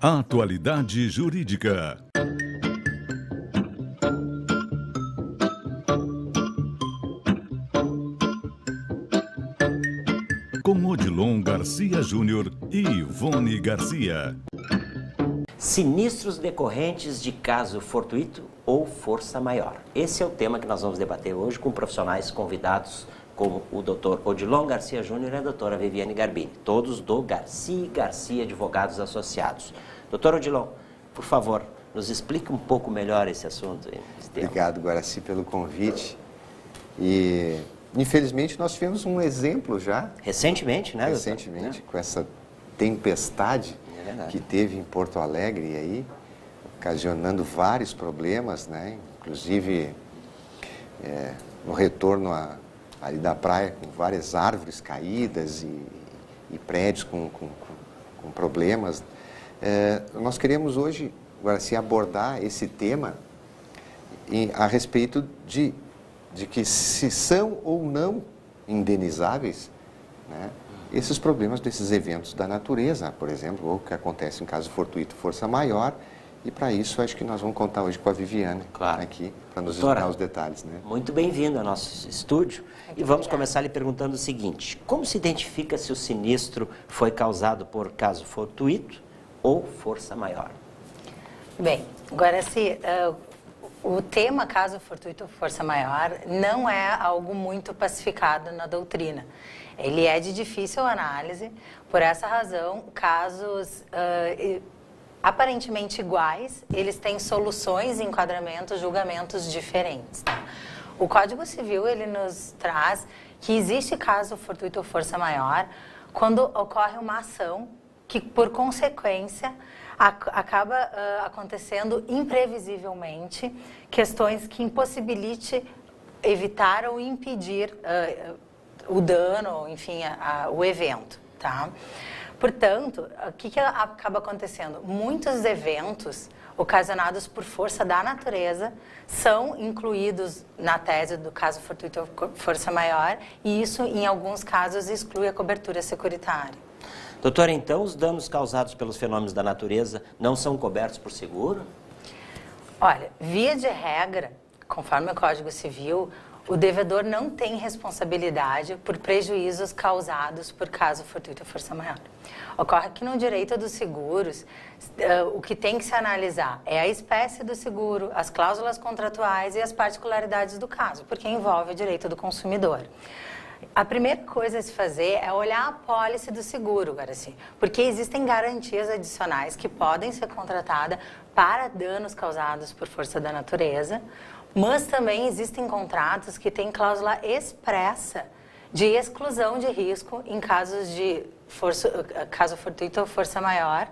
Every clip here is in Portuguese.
Atualidade Jurídica. Com Odilon Garcia Júnior e Ivone Garcia. Sinistros decorrentes de caso fortuito ou força maior. Esse é o tema que nós vamos debater hoje com profissionais convidados como o Dr. Odilon Garcia Júnior e a doutora Viviane Garbini, todos do Garcia Garcia Advogados Associados. Doutor Odilon, por favor, nos explique um pouco melhor esse assunto. Obrigado, Guaraci, pelo convite. E, infelizmente, nós tivemos um exemplo já. Recentemente, né, doutor? Recentemente, com essa tempestade que teve em Porto Alegre, aí, ocasionando vários problemas, né? Inclusive no retorno ali da praia, com várias árvores caídas e prédios com problemas. Nós queremos hoje, Guaraci, abordar esse tema a respeito de que se são ou não indenizáveis, né, esses problemas desses eventos da natureza, por exemplo, ou que acontece em caso fortuito, força maior. E para isso, acho que nós vamos contar hoje com a Viviane, aqui, para nos explicar os detalhes, né? Muito bem-vindo ao nosso estúdio. E vamos começar lhe perguntando o seguinte: como se identifica se o sinistro foi causado por caso fortuito ou força maior? Bem, agora o tema caso fortuito ou força maior não é algo muito pacificado na doutrina. Ele é de difícil análise, por essa razão, casos aparentemente iguais, eles têm soluções, enquadramentos, julgamentos diferentes. Tá? O Código Civil, ele nos traz que existe caso fortuito ou força maior quando ocorre uma ação que, por consequência, acaba acontecendo imprevisivelmente questões que impossibilite evitar ou impedir o dano, enfim, o evento, tá? Portanto, o que acaba acontecendo? Muitos eventos ocasionados por força da natureza são incluídos na tese do caso fortuito ou força maior, e isso, em alguns casos, exclui a cobertura securitária. Doutora, então, os danos causados pelos fenômenos da natureza não são cobertos por seguro? Olha, via de regra, conforme o Código Civil, o devedor não tem responsabilidade por prejuízos causados por caso fortuito ou força maior. Ocorre que no direito dos seguros, o que tem que se analisar é a espécie do seguro, as cláusulas contratuais e as particularidades do caso, porque envolve o direito do consumidor. A primeira coisa a se fazer é olhar a apólice do seguro, Guaraci, porque existem garantias adicionais que podem ser contratadas para danos causados por força da natureza, mas também existem contratos que têm cláusula expressa de exclusão de risco em casos de caso fortuito ou força maior,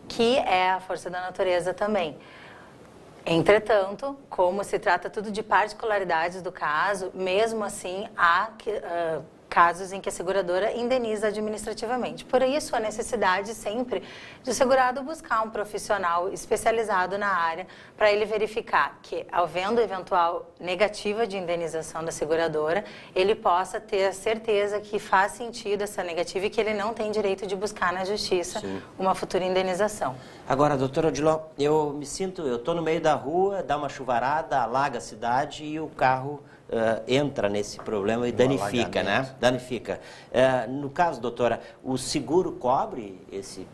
que é a força da natureza também. Entretanto, como se trata tudo de particularidades do caso, mesmo assim há casos em que a seguradora indeniza administrativamente. Por isso, a necessidade sempre de o segurado buscar um profissional especializado na área para ele verificar que, havendo eventual negativa de indenização da seguradora, ele possa ter a certeza que faz sentido essa negativa e que ele não tem direito de buscar na justiça uma futura indenização. Agora, doutora Odilon, eu estou no meio da rua, dá uma chuvarada, alaga a cidade e o carro entra nesse problema e danifica, né? Danifica. No caso, doutora, o seguro cobre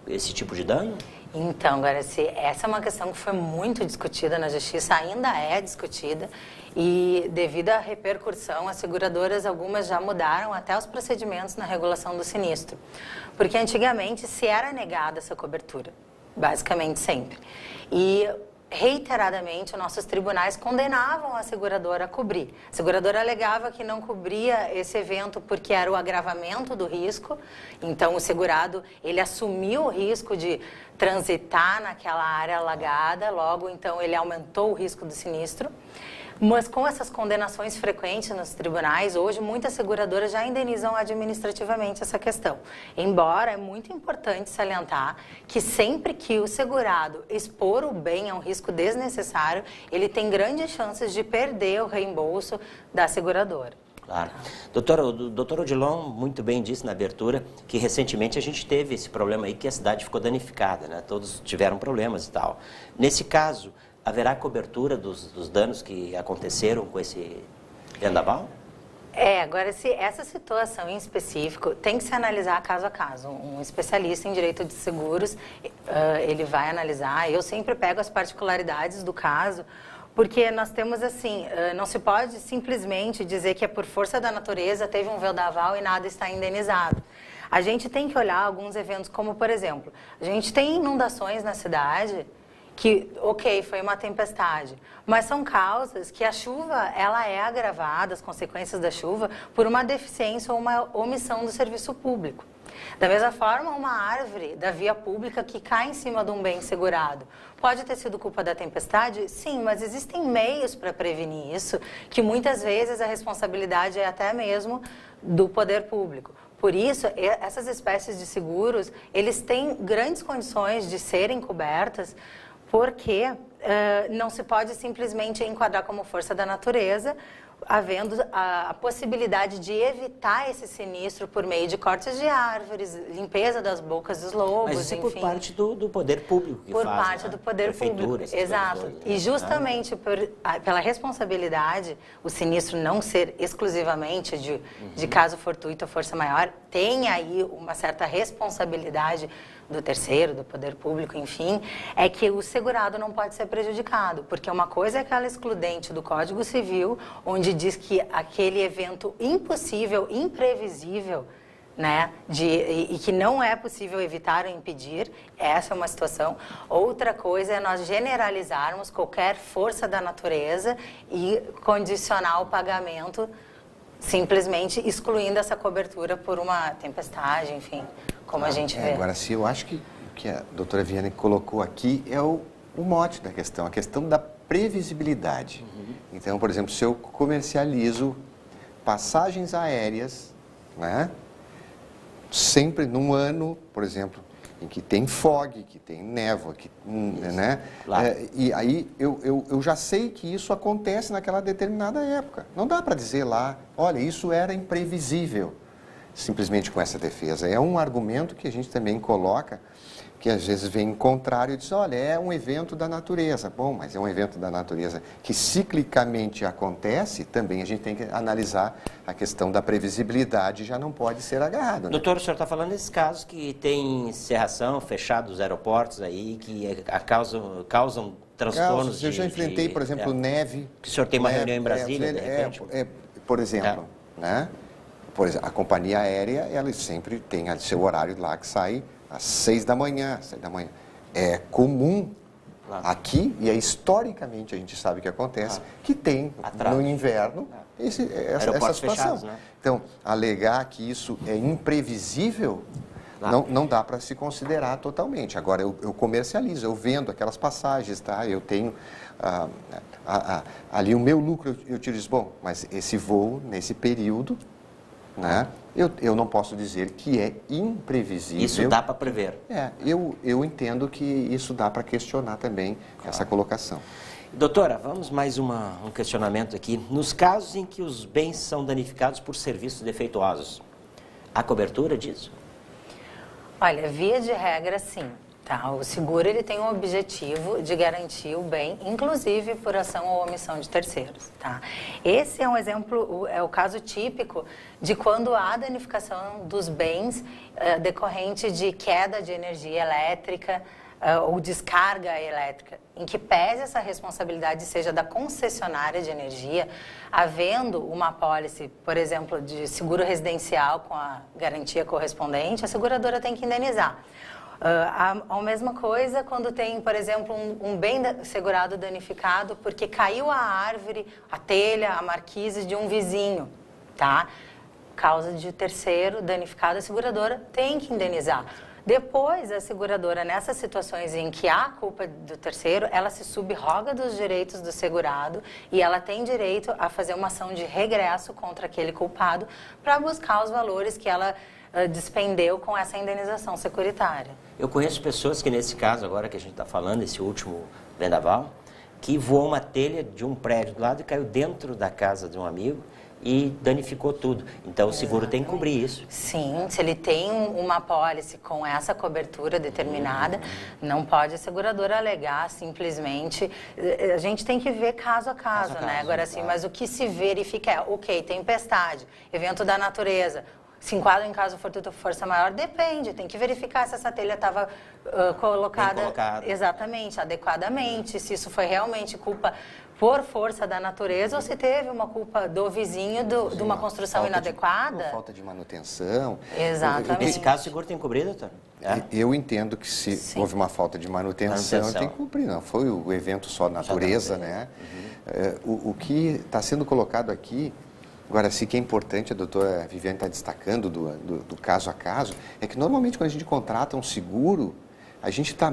esse tipo de dano? Então, Guaraci, essa é uma questão que foi muito discutida na Justiça, ainda é discutida, e devido à repercussão, as seguradoras, algumas já mudaram até os procedimentos na regulação do sinistro. Porque antigamente se era negada essa cobertura, basicamente sempre. E reiteradamente, nossos tribunais condenavam a seguradora a cobrir. A seguradora alegava que não cobria esse evento porque era o agravamento do risco, então o segurado, ele assumiu o risco de transitar naquela área alagada, logo então ele aumentou o risco do sinistro. Mas com essas condenações frequentes nos tribunais, hoje muitas seguradoras já indenizam administrativamente essa questão. Embora é muito importante salientar que sempre que o segurado expor o bem a um risco desnecessário, ele tem grandes chances de perder o reembolso da seguradora. Claro. O doutor Odilon muito bem disse na abertura que recentemente a gente teve esse problema aí que a cidade ficou danificada, né? Todos tiveram problemas e tal. Nesse caso, haverá cobertura dos danos que aconteceram com esse vendaval? Agora, essa situação em específico tem que se analisar caso a caso. Um especialista em direito de seguros, ele vai analisar. Eu sempre pego as particularidades do caso, porque nós temos assim, não se pode simplesmente dizer que é por força da natureza, teve um vendaval e nada está indenizado. A gente tem que olhar alguns eventos como, por exemplo, a gente tem inundações na cidade que, ok, foi uma tempestade, mas são causas que a chuva, ela é agravada, as consequências da chuva, por uma deficiência ou uma omissão do serviço público. Da mesma forma, uma árvore da via pública que cai em cima de um bem segurado. Pode ter sido culpa da tempestade? Sim, mas existem meios para prevenir isso, que muitas vezes a responsabilidade é até mesmo do poder público. Por isso, essas espécies de seguros, eles têm grandes condições de serem cobertas, porque não se pode simplesmente enquadrar como força da natureza, havendo a possibilidade de evitar esse sinistro por meio de cortes de árvores, limpeza das bocas dos lobos, mas isso enfim. É por parte do poder público que por faz, parte né? do poder público, exato. E justamente pela responsabilidade, o sinistro não ser exclusivamente de caso fortuito ou força maior, tem aí uma certa responsabilidade do terceiro, do poder público, enfim, é que o segurado não pode ser prejudicado, porque uma coisa é aquela excludente do Código Civil, onde diz que aquele evento impossível, imprevisível, né, e que não é possível evitar ou impedir, essa é uma situação. Outra coisa é nós generalizarmos qualquer força da natureza e condicionar o pagamento simplesmente excluindo essa cobertura por uma tempestade, enfim, como a gente vê. Agora, se eu acho que o que a doutora Viane colocou aqui é o mote da questão, a questão da previsibilidade. Então, por exemplo, se eu comercializo passagens aéreas, né, sempre num ano, por exemplo, em que tem fog, que tem névoa, né? E aí eu já sei que isso acontece naquela determinada época. Não dá para dizer lá, olha, isso era imprevisível, simplesmente com essa defesa. É um argumento que a gente também coloca, que às vezes vem contrário e diz, olha, é um evento da natureza. Bom, mas é um evento da natureza que ciclicamente acontece, também a gente tem que analisar a questão da previsibilidade, já não pode ser agarrado. Né? Doutor, o senhor está falando desses casos que tem cerração, fechados os aeroportos aí, que causam transtornos. Eu já enfrentei, por exemplo, neve. O senhor tem uma reunião em Brasília, de repente? Por exemplo, né? Por exemplo, a companhia aérea, ela sempre tem seu horário lá que sai às 6 da manhã, 7 da manhã. É comum aqui, e historicamente a gente sabe que acontece, que tem no inverno essa situação. Fechados, né? Então, alegar que isso é imprevisível, não dá para se considerar totalmente. Agora, eu comercializo, eu vendo aquelas passagens, tá? Eu tenho ali o meu lucro, eu te digo, bom, mas esse voo, nesse período, né? Eu não posso dizer que é imprevisível. Isso dá para prever. Eu entendo que isso dá para questionar também essa colocação. Doutora, vamos mais um questionamento aqui. Nos casos em que os bens são danificados por serviços defeituosos, há cobertura disso? Olha, via de regra, sim. Tá? O seguro ele tem o objetivo de garantir o bem, inclusive por ação ou omissão de terceiros. Tá? Esse é um exemplo, é o caso típico de quando há danificação dos bens decorrente de queda de energia elétrica ou descarga elétrica, em que pese essa responsabilidade seja da concessionária de energia, havendo uma apólice, por exemplo, de seguro residencial com a garantia correspondente, a seguradora tem que indenizar. A mesma coisa quando tem, por exemplo, um bem segurado danificado porque caiu a árvore, a telha, a marquise de um vizinho, tá? Causa de terceiro danificado, a seguradora tem que indenizar. Depois, a seguradora, nessas situações em que há culpa do terceiro, ela se subroga dos direitos do segurado e ela tem direito a fazer uma ação de regresso contra aquele culpado para buscar os valores que ela despendeu com essa indenização securitária. Eu conheço pessoas que, nesse caso agora que a gente está falando, esse último vendaval, que voou uma telha de um prédio do lado e caiu dentro da casa de um amigo e danificou tudo. Então o seguro tem que cobrir isso. Sim, se ele tem uma apólice com essa cobertura determinada, não pode a seguradora alegar simplesmente. A gente tem que ver caso a caso, né? Agora, assim, mas o que se verifica é, ok, tempestade, evento da natureza. Se enquadra em caso fortuito força maior? Depende, tem que verificar se essa telha estava colocada exatamente, adequadamente, se isso foi realmente culpa por força da natureza ou se teve uma culpa do vizinho de uma construção inadequada. Falta de manutenção. Exatamente. Nesse caso, o seguro tem que cobrir, doutor? Eu entendo que se houve uma falta de manutenção, tem que cumprir. Não foi o evento só natureza, né? O que está sendo colocado aqui, agora, sim, que é importante, a doutora Viviane está destacando do caso a caso, é que normalmente quando a gente contrata um seguro, a gente está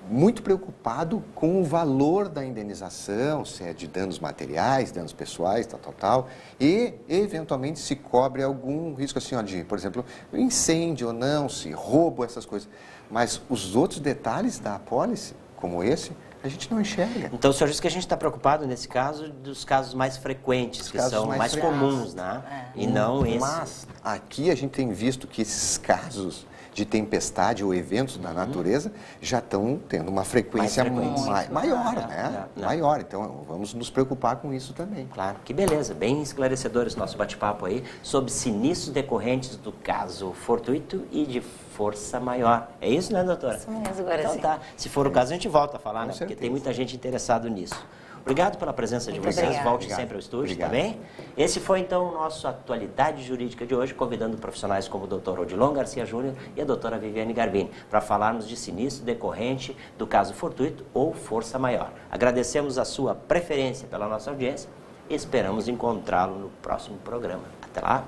muito preocupado com o valor da indenização, se é de danos materiais, danos pessoais, tal, e eventualmente se cobre algum risco assim, ó, de, por exemplo, incêndio ou não, se roubo, essas coisas. Mas os outros detalhes da apólice, como esse, a gente não enxerga. Então, o senhor diz que a gente está preocupado, nesse caso, dos casos mais frequentes, que são mais comuns, né? E não esse. Mas aqui a gente tem visto que esses casos de tempestade ou eventos da natureza já estão tendo uma frequência maior, né? Maior. Então, vamos nos preocupar com isso também. Claro, que beleza. Bem esclarecedor esse nosso bate-papo aí sobre sinistros decorrentes do caso fortuito e de força maior. É isso, né, doutora? Isso mesmo, agora então, sim. tá. Se for o caso, a gente volta a falar, né? certeza. Porque tem muita gente interessada nisso. Obrigado pela presença de vocês. Obrigada. Volte sempre ao estúdio, tá bem? Esse foi, então, o nosso Atualidade Jurídica de hoje, convidando profissionais como o Dr. Odilon Garcia Júnior e a doutora Viviane Garbini, para falarmos de sinistro decorrente do caso fortuito ou força maior. Agradecemos a sua preferência pela nossa audiência e esperamos encontrá-lo no próximo programa. Até lá!